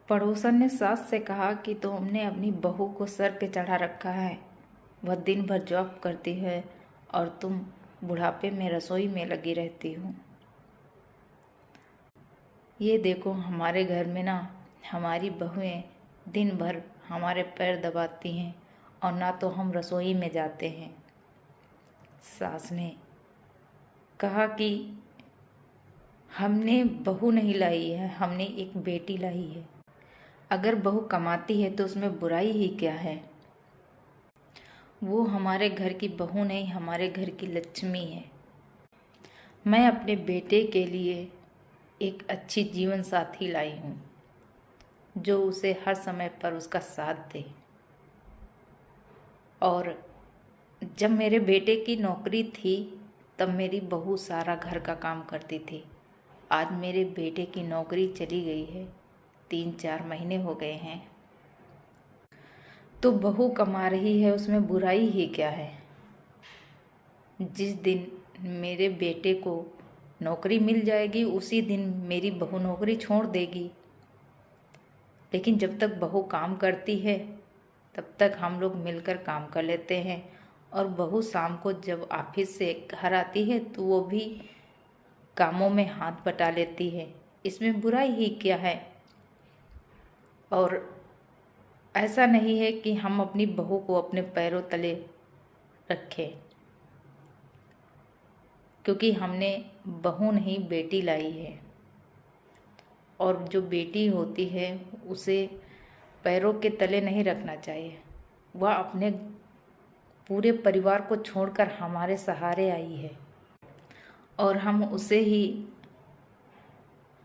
पड़ोसन ने सास से कहा कि तुमने अपनी बहू को सर पे चढ़ा रखा है। वह दिन भर जॉब करती है और तुम बुढ़ापे में रसोई में लगी रहती हो। ये देखो, हमारे घर में ना हमारी बहुएं दिन भर हमारे पैर दबाती हैं और ना तो हम रसोई में जाते हैं। सास ने कहा कि हमने बहू नहीं लाई है, हमने एक बेटी लाई है। अगर बहू कमाती है तो उसमें बुराई ही क्या है। वो हमारे घर की बहू नहीं, हमारे घर की लक्ष्मी है। मैं अपने बेटे के लिए एक अच्छी जीवन साथी लाई हूँ जो उसे हर समय पर उसका साथ दे। और जब मेरे बेटे की नौकरी थी तब मेरी बहू सारा घर का काम करती थी। आज मेरे बेटे की नौकरी चली गई है, 3-4 महीने हो गए हैं, तो बहू कमा रही है, उसमें बुराई ही क्या है। जिस दिन मेरे बेटे को नौकरी मिल जाएगी उसी दिन मेरी बहू नौकरी छोड़ देगी। लेकिन जब तक बहू काम करती है तब तक हम लोग मिलकर काम कर लेते हैं। और बहू शाम को जब ऑफिस से घर आती है तो वो भी कामों में हाथ बटा लेती है। इसमें बुराई ही क्या है। और ऐसा नहीं है कि हम अपनी बहू को अपने पैरों तले रखें, क्योंकि हमने बहू नहीं बेटी लाई है। और जो बेटी होती है उसे पैरों के तले नहीं रखना चाहिए। वह अपने पूरे परिवार को छोड़कर हमारे सहारे आई है और हम उसे ही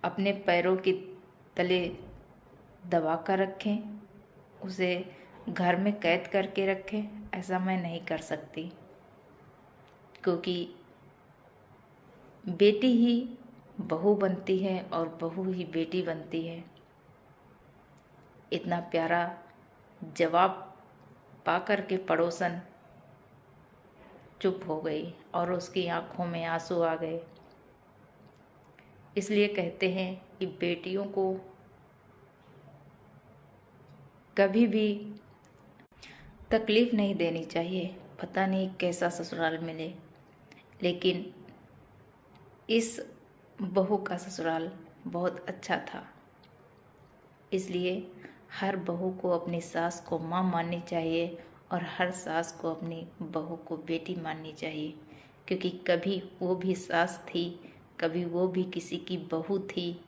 अपने पैरों के तले दबा कर रखें, उसे घर में कैद करके रखें। ऐसा मैं नहीं कर सकती, क्योंकि बेटी ही बहू बनती है और बहू ही बेटी बनती है। इतना प्यारा जवाब पाकर के पड़ोसन चुप हो गई और उसकी आंखों में आंसू आ गए। इसलिए कहते हैं कि बेटियों को कभी भी तकलीफ़ नहीं देनी चाहिए। पता नहीं कैसा ससुराल मिले, लेकिन इस बहू का ससुराल बहुत अच्छा था। इसलिए हर बहू को अपनी सास को माँ माननी चाहिए और हर सास को अपनी बहू को बेटी माननी चाहिए, क्योंकि कभी वो भी सास थी, कभी वो भी किसी की बहू थी